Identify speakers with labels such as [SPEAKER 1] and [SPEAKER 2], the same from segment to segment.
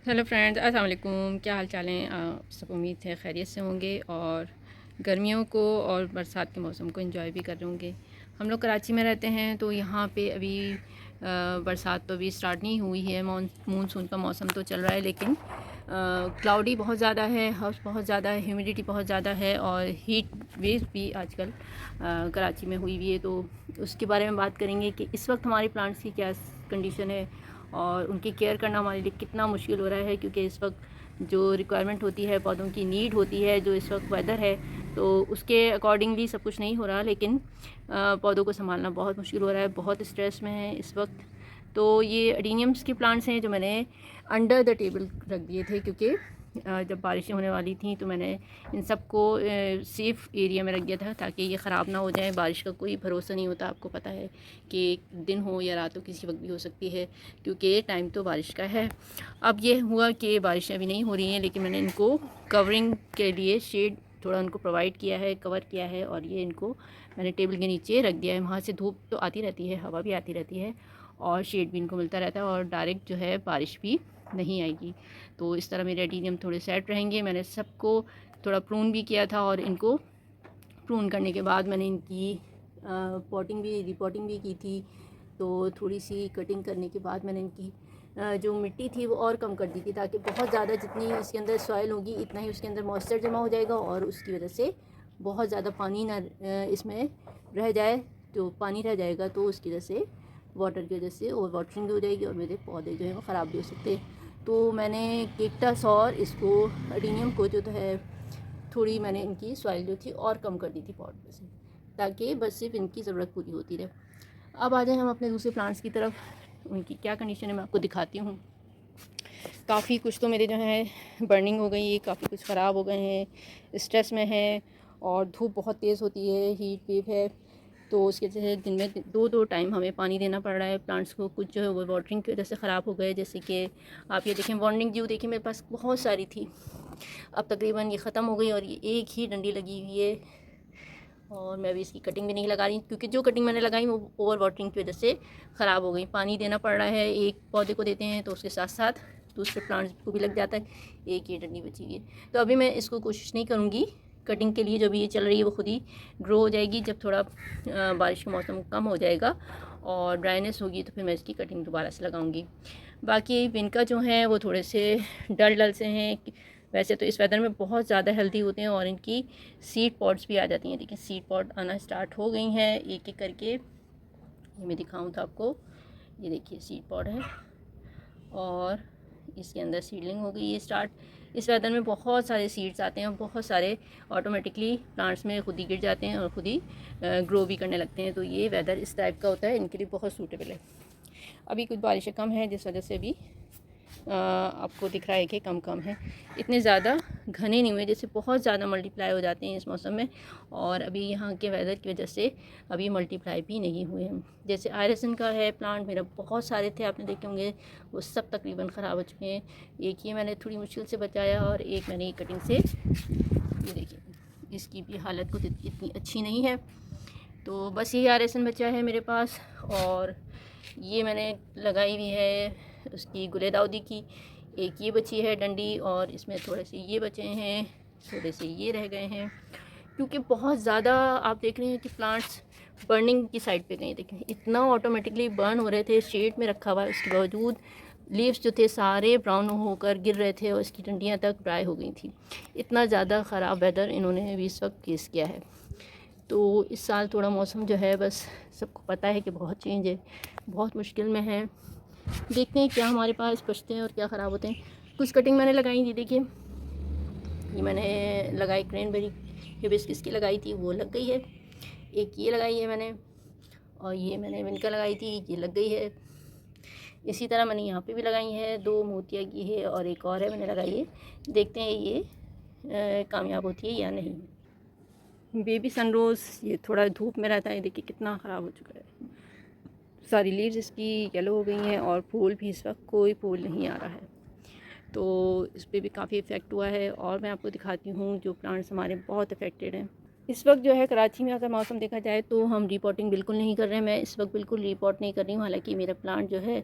[SPEAKER 1] Hello friends, अस्सलाम वालेकुम। क्या हाल चाल हैं? आप सब उम्मीद है खैरियत से होंगे और गर्मियों को और बरसात के मौसम को एंजॉय भी कर रहे होंगे। हम लोग कराची में रहते हैं तो यहाँ पे अभी बरसात तो अभी स्टार्ट नहीं हुई है। मानसून का मौसम तो चल रहा है, लेकिन क्लाउडी बहुत ज़्यादा है, हव्स बहुत ज़्यादा है, ह्यूमिडिटी बहुत ज़्यादा है और हीट वेव भी आजकल कराची में हुई हुई है। तो उसके बारे में बात करेंगे कि इस वक्त हमारे प्लांट्स की क्या कंडीशन है और उनकी केयर करना हमारे लिए कितना मुश्किल हो रहा है, क्योंकि इस वक्त जो रिक्वायरमेंट होती है, पौधों की नीड होती है, जो इस वक्त वेदर है, तो उसके अकॉर्डिंगली सब कुछ नहीं हो रहा। लेकिन पौधों को संभालना बहुत मुश्किल हो रहा है, बहुत स्ट्रेस में है इस वक्त। तो ये अडीनियम्स के प्लांट्स हैं जो मैंने अंडर द टेबल रख दिए थे, क्योंकि जब बारिशें होने वाली थी तो मैंने इन सबको सेफ़ एरिया में रख दिया था ताकि ये ख़राब ना हो जाए। बारिश का कोई भरोसा नहीं होता, आपको पता है कि दिन हो या रात हो, किसी वक्त भी हो सकती है, क्योंकि टाइम तो बारिश का है। अब ये हुआ कि बारिशें अभी नहीं हो रही हैं, लेकिन मैंने इनको कवरिंग के लिए शेड थोड़ा उनको प्रोवाइड किया है, कवर किया है, और ये इनको मैंने टेबल के नीचे रख दिया है। वहाँ से धूप तो आती रहती है, हवा भी आती रहती है और शेड भी इनको मिलता रहता है, और डायरेक्ट जो है बारिश भी नहीं आएगी। तो इस तरह मेरे एडीनियम थोड़े सेट रहेंगे। मैंने सबको थोड़ा प्रून भी किया था, और इनको प्रून करने के बाद मैंने इनकी पॉटिंग भी, रिपॉटिंग भी की थी। तो थोड़ी सी कटिंग करने के बाद मैंने इनकी जो मिट्टी थी वो और कम कर दी थी, ताकि बहुत ज़्यादा जितनी इसके अंदर सॉइल होगी उतना ही उसके अंदर मॉइस्चर जमा हो जाएगा, और उसकी वजह से बहुत ज़्यादा पानी ना इसमें रह जाए। तो पानी रह जाएगा तो उसकी वजह से, वाटर की वजह से ओवर वाटरिंग भी हो जाएगी और मेरे पौधे जो हैं वो ख़राब भी हो सकते हैं। तो मैंने केक्टस और इसको अडीनियम को जो है थोड़ी मैंने इनकी सॉइल जो थी और कम कर दी थी पॉट में से, ताकि बस सिर्फ इनकी ज़रूरत पूरी होती रहे। अब आ जाए हम अपने दूसरे प्लांट्स की तरफ। उनकी क्या कंडीशन है मैं आपको दिखाती हूँ। काफ़ी कुछ तो मेरे जो है बर्निंग हो गई है, काफ़ी कुछ ख़राब हो गए हैं, स्ट्रेस में है, और धूप बहुत तेज़ होती है, हीट वेव है, तो उसकी वजह से दिन में दो दो टाइम हमें पानी देना पड़ रहा है प्लांट्स को। कुछ जो है वो वाटरिंग की वजह से ख़राब हो गए, जैसे कि आप ये देखें वार्निंग ड्यू देखिए, मेरे पास बहुत सारी थी, अब तकरीबन ये ख़त्म हो गई और ये एक ही डंडी लगी हुई है। और मैं भी इसकी कटिंग भी नहीं लगा रही, क्योंकि जो कटिंग मैंने लगाई वो ओवर वाटरिंग की वजह से ख़राब हो गई। पानी देना पड़ रहा है, एक पौधे को देते हैं तो उसके साथ साथ दूसरे प्लांट्स को भी लग जाता है। एक ये डंडी बची हुई है, तो अभी मैं इसको कोशिश नहीं करूँगी कटिंग के लिए। जो भी ये चल रही है वो खुद ही ग्रो हो जाएगी। जब थोड़ा बारिश का मौसम कम हो जाएगा और ड्राइनेस होगी तो फिर मैं इसकी कटिंग दोबारा से लगाऊंगी। बाकी इनका जो है वो थोड़े से डल डल से हैं। वैसे तो इस वेदर में बहुत ज़्यादा हेल्दी होते हैं, और इनकी सीड पॉड्स भी आ जाती हैं। देखिए सीड पॉड आना स्टार्ट हो गई हैं एक एक करके। ये मैं दिखाऊं तो आपको, ये देखिए सीड पॉड है और इसके अंदर सीडलिंग हो गई है स्टार्ट। इस वेदर में बहुत सारे सीड्स आते हैं और बहुत सारे ऑटोमेटिकली प्लांट्स में खुद ही गिर जाते हैं और खुद ही ग्रो भी करने लगते हैं। तो ये वेदर इस टाइप का होता है, इनके लिए बहुत सूटेबल है। अभी कुछ बारिशें कम हैं, जिस वजह से अभी आपको दिख रहा है कि कम कम है, इतने ज़्यादा घने नहीं हुए, जैसे बहुत ज़्यादा मल्टीप्लाई हो जाते हैं इस मौसम में। और अभी यहाँ के वेदर की वजह से अभी मल्टीप्लाई भी नहीं हुए हैं। जैसे आयरसन का है प्लांट, मेरा बहुत सारे थे, आपने देखे होंगे, वो सब तकरीबन ख़राब हो चुके हैं। एक ये मैंने थोड़ी मुश्किल से बचाया, और एक मैंने कटिंग से, ये देखिए इसकी भी हालत कुछ इतनी अच्छी नहीं है। तो बस ये आयरसन बचा है मेरे पास। और ये मैंने लगाई हुई है उसकी गुले दाउदी की, एक ये बची है डंडी, और इसमें थोड़े से ये बचे हैं, थोड़े से ये रह गए हैं, क्योंकि बहुत ज़्यादा आप देख रहे हैं कि प्लांट्स बर्निंग की साइड पे गए। देखें इतना ऑटोमेटिकली बर्न हो रहे थे, शेड में रखा हुआ है, उसके बावजूद लीव्स जो थे सारे ब्राउन होकर गिर रहे थे और इसकी डंडियाँ तक ड्राई हो गई थी। इतना ज़्यादा ख़राब वेदर इन्होंने अभी इस वक्त फेस किया है। तो इस साल थोड़ा मौसम जो है, बस सबको पता है कि बहुत चेंज है, बहुत मुश्किल में है। देखते हैं क्या हमारे पास बचते हैं और क्या ख़राब होते हैं। कुछ कटिंग मैंने लगाई थी, देखिए ये मैंने लगाई क्रैनबेरी हिबिस्कस की लगाई थी, वो लग गई है। एक ये लगाई है मैंने, और ये मैंने विनका लगाई थी, ये लग गई है। इसी तरह मैंने यहाँ पे भी लगाई है, दो मोतिया की है और एक और है मैंने लगाई है। देखते हैं ये कामयाब होती है या नहीं। बेबी सनरोज़ ये थोड़ा धूप में रहता है, देखिए कितना ख़राब हो चुका है। सारी लीव्स इसकी येलो हो गई हैं और फूल भी इस वक्त कोई फूल नहीं आ रहा है, तो इस पर भी काफ़ी इफ़ेक्ट हुआ है। और मैं आपको दिखाती हूँ जो प्लांट्स हमारे बहुत अफेक्टेड हैं। इस वक्त जो है कराची में अगर मौसम देखा जाए तो हम रिपोर्टिंग बिल्कुल नहीं कर रहे हैं। मैं इस वक्त बिल्कुल रिपोर्ट नहीं कर रही हूँ। हालांकि मेरा प्लांट जो है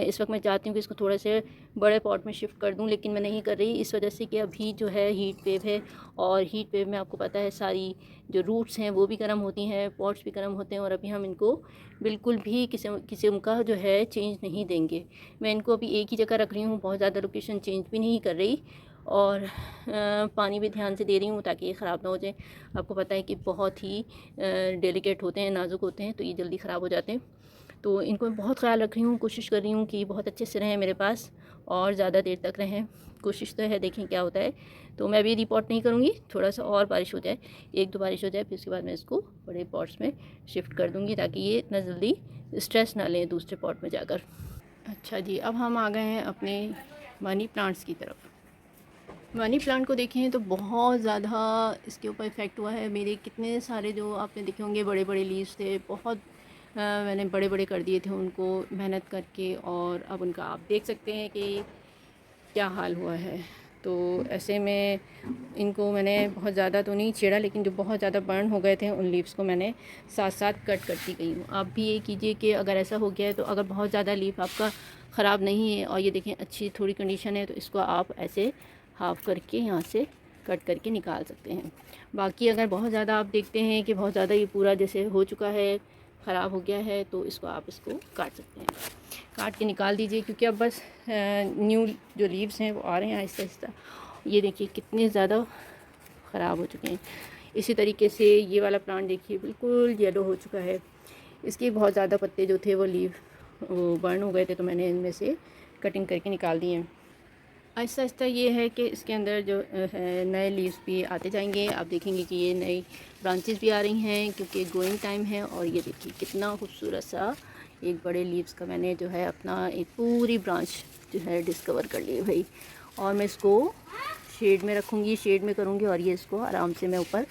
[SPEAKER 1] इस वक्त मैं चाहती हूँ कि इसको थोड़े से बड़े पॉट में शिफ्ट कर दूँ, लेकिन मैं नहीं कर रही इस वजह से कि अभी जो है हीट वेव है, और हीट वेव में आपको पता है सारी जो रूट्स हैं वो भी गर्म होती हैं, पॉट्स भी गर्म होते हैं, और अभी हम इनको बिल्कुल भी किस्म का जो है चेंज नहीं देंगे। मैं इनको अभी एक ही जगह रख रही हूँ, बहुत ज़्यादा लोकेशन चेंज भी नहीं कर रही, और पानी भी ध्यान से दे रही हूँ ताकि ये ख़राब ना हो जाए। आपको पता है कि बहुत ही डेलिकेट होते हैं, नाजुक होते हैं, तो ये जल्दी ख़राब हो जाते हैं। तो इनको मैं बहुत ख्याल रख रही हूँ, कोशिश कर रही हूँ कि बहुत अच्छे से रहें मेरे पास और ज़्यादा देर तक रहें। कोशिश तो है, देखें क्या होता है। तो मैं अभी रिपोर्ट नहीं करूँगी, थोड़ा सा और बारिश हो जाए, 1-2 बारिश हो जाए, फिर उसके बाद मैं इसको बड़े पॉट्स में शिफ्ट कर दूँगी ताकि ये इतना जल्दी स्ट्रेस ना लें दूसरे पॉट में जाकर। अच्छा जी, अब हम आ गए हैं अपने मनी प्लांट्स की तरफ। मनी प्लांट को देखें तो बहुत ज़्यादा इसके ऊपर इफ़ेक्ट हुआ है। मेरे कितने सारे जो आपने देखे होंगे बड़े बड़े लीव्स थे, बहुत मैंने बड़े बड़े कर दिए थे उनको मेहनत करके, और अब उनका आप देख सकते हैं कि क्या हाल हुआ है। तो ऐसे में इनको मैंने बहुत ज़्यादा तो नहीं छेड़ा, लेकिन जो बहुत ज़्यादा बर्न हो गए थे उन लीव्स को मैंने साथ साथ कट करती गई हूँ। आप भी ये कीजिए कि अगर ऐसा हो गया है तो अगर बहुत ज़्यादा लीफ आपका ख़राब नहीं है और ये देखें अच्छी थोड़ी कंडीशन है, तो इसको आप ऐसे हाफ़ करके यहाँ से कट करके निकाल सकते हैं। बाकी अगर बहुत ज़्यादा आप देखते हैं कि बहुत ज़्यादा ये पूरा जैसे हो चुका है, ख़राब हो गया है, तो इसको आप इसको काट सकते हैं, काट के निकाल दीजिए, क्योंकि अब बस न्यू जो लीव्स हैं वो आ रहे हैं आहिस्ता आहिस्ता। ये देखिए कितने ज़्यादा ख़राब हो चुके हैं। इसी तरीके से ये वाला प्लांट देखिए बिल्कुल येलो हो चुका है। इसके बहुत ज़्यादा पत्ते जो थे वो वो बर्न हो गए थे, तो मैंने इनमें से कटिंग करके निकाल दिए हैं। आहिस्ता आहिस्ता ये है कि इसके अंदर जो है नए लीव्स भी आते जाएंगे। आप देखेंगे कि ये नई ब्रांचेस भी आ रही हैं क्योंकि ग्रोइंग टाइम है। और ये देखिए कितना खूबसूरत सा एक बड़े लीव्स का मैंने जो है अपना एक पूरी ब्रांच जो है डिस्कवर कर ली है भाई। और मैं इसको शेड में रखूँगी, शेड में करूँगी, और ये इसको आराम से मैं ऊपर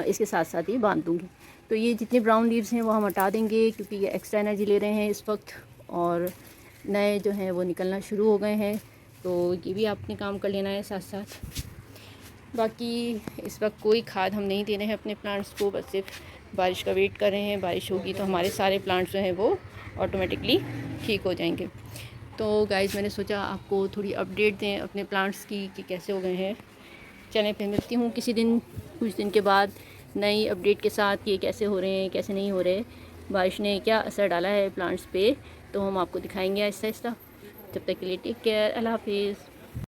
[SPEAKER 1] इसके साथ साथ ही बांध दूँगी। तो ये जितने ब्राउन लीव्स हैं वो हम हटा देंगे क्योंकि ये एक्स्ट्रा एनर्जी ले रहे हैं इस वक्त, और नए जो हैं वो निकलना शुरू हो गए हैं। तो ये भी आपने काम कर लेना है साथ साथ। बाकी इस वक्त कोई खाद हम नहीं दे रहे हैं अपने प्लांट्स को, बस सिर्फ बारिश का वेट कर रहे हैं। बारिश होगी तो हमारे सारे प्लांट्स जो हैं वो ऑटोमेटिकली ठीक हो जाएंगे। तो गाइज़ मैंने सोचा आपको थोड़ी अपडेट दें अपने प्लांट्स की कि कैसे हो गए हैं। चलें फिर मिलती हूँ किसी दिन, कुछ दिन के बाद नई अपडेट के साथ, ये कैसे हो रहे हैं कैसे नहीं हो रहे, बारिश ने क्या असर डाला है प्लांट्स पे, तो हम आपको दिखाएंगे आहिस्ता आहिस्ता। जब तक के लिए टेक केयर, अल्लाह हाफिज़।